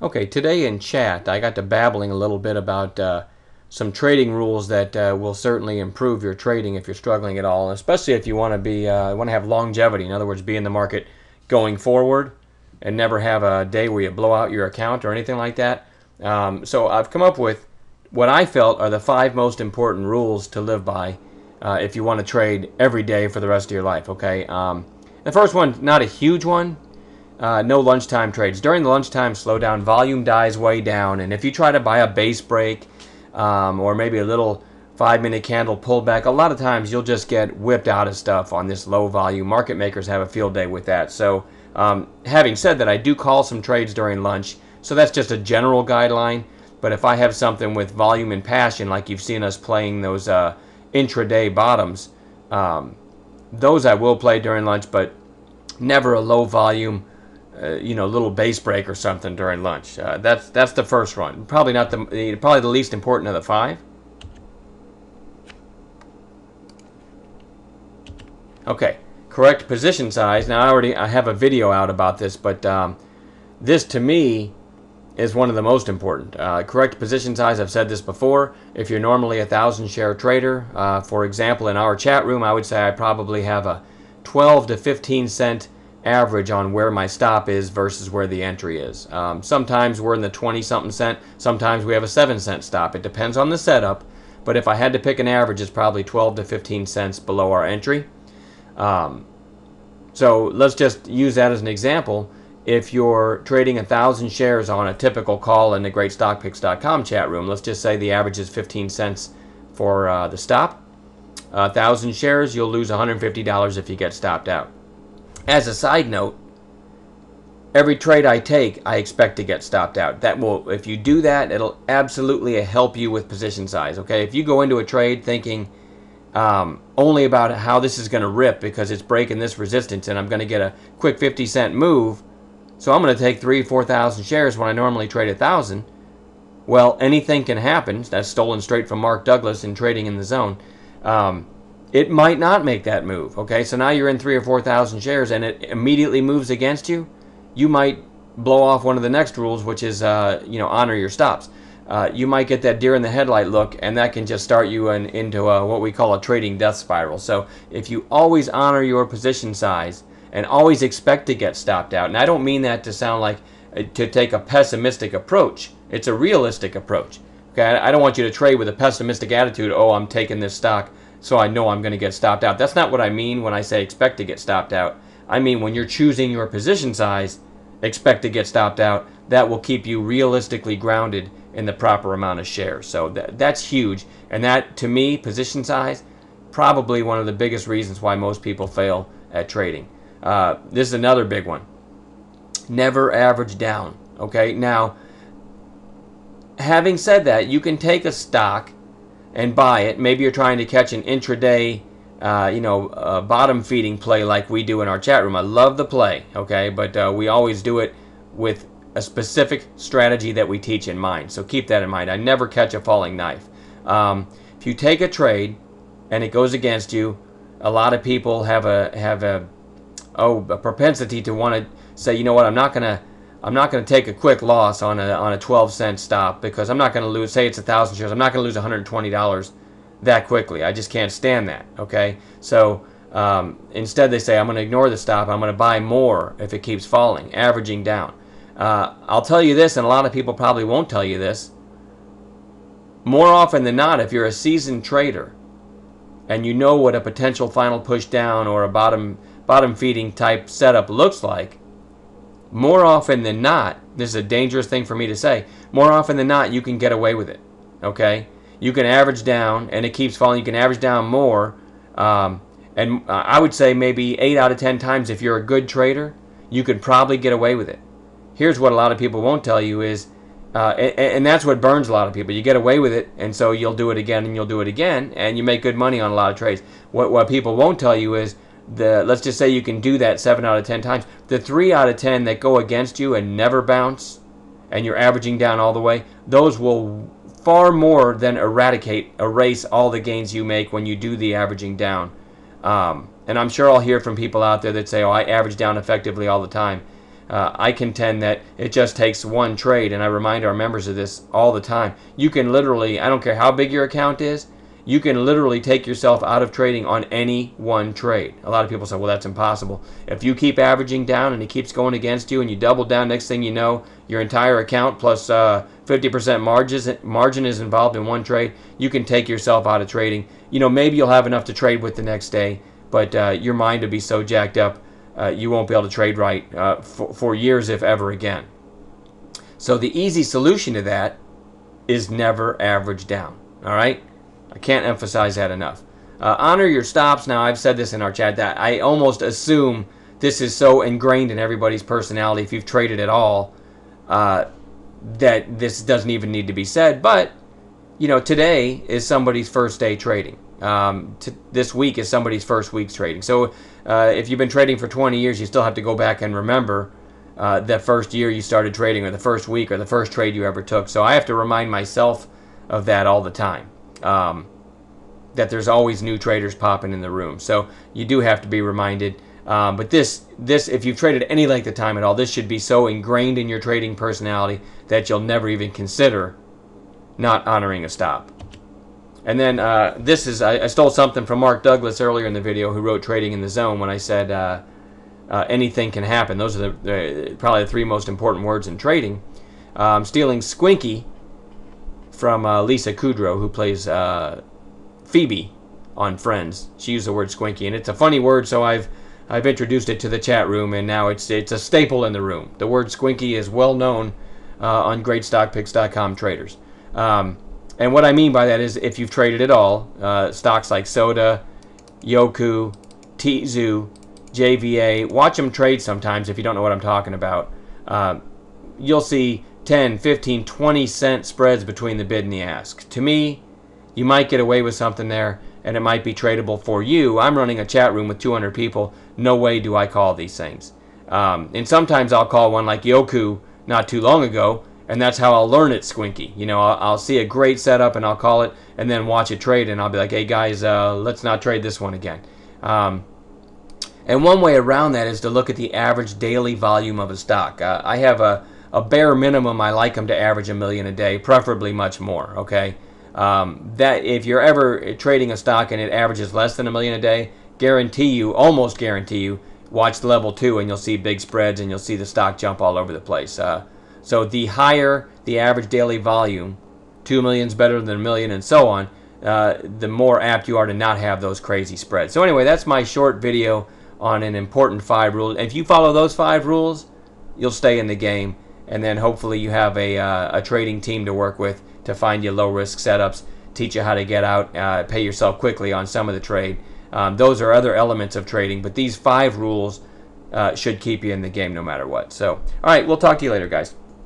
Okay, today in chat, I got to babbling a little bit about some trading rules that will certainly improve your trading if you're struggling at all, especially if you want to have longevity. In other words, be in the market going forward and never have a day where you blow out your account or anything like that. So I've come up with what I felt are the 5 most important rules to live by if you want to trade every day for the rest of your life. Okay, the first one, not a huge one. No lunchtime trades. During the lunchtime slowdown, volume dies way down, and if you try to buy a base break or maybe a little 5-minute candle pullback, a lot of times you'll just get whipped out of stuff on this low volume. Market makers have a field day with that. So having said that, I do call some trades during lunch, so that's just a general guideline. But if I have something with volume and passion, like you've seen us playing those intraday bottoms, those I will play during lunch, but never a low volume little base break or something during lunch. That's the first one. Probably not probably the least important of the 5. Okay, correct position size. Now I have a video out about this, but this to me is one of the most important. Correct position size. I've said this before. If you're normally a 1,000-share trader, for example, in our chat room, I would say I probably have a 12 to 15 cent average on where my stop is versus where the entry is. Sometimes we're in the 20-something cent. Sometimes we have a 7-cent stop. It depends on the setup. But if I had to pick an average, it's probably 12 to 15 cents below our entry. So let's just use that as an example. If you're trading 1,000 shares on a typical call in the GreatStockPicks.com chat room, let's just say the average is 15 cents for the stop. 1,000 shares, you'll lose $150 if you get stopped out. As a side note, every trade I take, I expect to get stopped out. If you do that, it'll absolutely help you with position size. Okay, if you go into a trade thinking only about how this is going to rip because it's breaking this resistance and I'm going to get a quick 50-cent move, so I'm going to take 3,000 or 4,000 shares when I normally trade 1,000. Well, anything can happen. That's stolen straight from Mark Douglas in Trading in the Zone. It might not make that move. Okay, so now you're in 3,000 or 4,000 shares and it immediately moves against you. You might blow off one of the next rules, which is honor your stops. You might get that deer in the headlight look, and that can just start you into what we call a trading death spiral. So if you always honor your position size and always expect to get stopped out, and I don't mean that to sound like to take a pessimistic approach. It's a realistic approach. Okay, I don't want you to trade with a pessimistic attitude. Oh, I'm taking this stock, so I know I'm going to get stopped out. That's not what I mean when I say expect to get stopped out. I mean when you're choosing your position size, expect to get stopped out. That will keep you realistically grounded in the proper amount of shares. So that's huge. And that, to me, position size, probably one of the biggest reasons why most people fail at trading. This is another big one. Never average down. Okay, now, having said that, you can take a stock and buy it. Maybe you're trying to catch an intraday, bottom feeding play like we do in our chat room. I love the play, okay, but we always do it with a specific strategy that we teach in mind. So keep that in mind. I never catch a falling knife. If you take a trade and it goes against you, a lot of people have a propensity to want to say, you know what, I'm not gonna take a quick loss on a 12-cent stop because I'm not gonna lose. Say it's 1,000 shares, I'm not gonna lose $120 that quickly. I just can't stand that. Okay, so instead they say I'm gonna ignore the stop. I'm gonna buy more if it keeps falling, averaging down. I'll tell you this, and a lot of people probably won't tell you this. More often than not, if you're a seasoned trader and you know what a potential final push down or a bottom feeding type setup looks like, more often than not, this is a dangerous thing for me to say, more often than not you can get away with it. Okay, you can average down and it keeps falling. You can average down more, and I would say maybe 8 out of 10 times if you're a good trader, you could probably get away with it. Here's what a lot of people won't tell you is, and that's what burns a lot of people. You get away with it, and so you'll do it again, and you'll do it again, and you make good money on a lot of trades. What people won't tell you is, let's just say you can do that 7 out of 10 times. The 3 out of 10 that go against you and never bounce, and you're averaging down all the way, those will far more than erase all the gains you make when you do the averaging down. And I'm sure I'll hear from people out there that say, oh, I average down effectively all the time. I contend that it just takes one trade, and I remind our members of this all the time. You can literally, I don't care how big your account is, you can literally take yourself out of trading on any one trade. A lot of people say, well, that's impossible. If you keep averaging down and it keeps going against you and you double down, next thing you know, your entire account plus 50% margin is involved in one trade, you can take yourself out of trading. You know, maybe you'll have enough to trade with the next day, but your mind will be so jacked up, you won't be able to trade right for years, if ever again. So the easy solution to that is never average down. All right? I can't emphasize that enough. Honor your stops. Now, I've said this in our chat that I almost assume this is so ingrained in everybody's personality, if you've traded at all, that this doesn't even need to be said. But, you know, today is somebody's first day trading. This week is somebody's first week's trading. So if you've been trading for 20 years, you still have to go back and remember that first year you started trading, or the first week, or the first trade you ever took. So I have to remind myself of that all the time. That there's always new traders popping in the room, so you do have to be reminded. But this, if you've traded any length of time at all, this should be so ingrained in your trading personality that you'll never even consider not honoring a stop. And then this is, I stole something from Mark Douglas earlier in the video, who wrote Trading in the Zone, when I said anything can happen. Those are probably the three most important words in trading. Stealing Squinky from Lisa Kudrow, who plays Phoebe on Friends. She used the word Squinky, and it's a funny word, so I've introduced it to the chat room, and now it's a staple in the room. The word Squinky is well known on GreatStockPicks.com traders. And what I mean by that is, if you've traded at all, stocks like Soda, YOKU, TZOO, JVA, watch them trade sometimes if you don't know what I'm talking about. You'll see 10, 15, 20 cent spreads between the bid and the ask. To me, you might get away with something there, and it might be tradable for you. I'm running a chat room with 200 people. No way do I call these things. And sometimes I'll call one like YOKU not too long ago, and that's how I'll learn it Squinky. You know, I'll see a great setup and I'll call it, and then watch it trade, and I'll be like, hey guys, let's not trade this one again. And one way around that is to look at the average daily volume of a stock. I have a bare minimum. I like them to average 1 million a day, preferably much more. Okay, that if you're ever trading a stock and it averages less than 1 million a day, almost guarantee you, watch level 2 and you'll see big spreads and you'll see the stock jump all over the place. So the higher the average daily volume, 2 million is better than 1 million, and so on, the more apt you are to not have those crazy spreads. So anyway, that's my short video on an important 5 rules. If you follow those 5 rules, you'll stay in the game, and then hopefully you have a trading team to work with to find you low-risk setups, teach you how to get out, pay yourself quickly on some of the trade. Those are other elements of trading, but these 5 rules should keep you in the game no matter what. So, all right, we'll talk to you later, guys.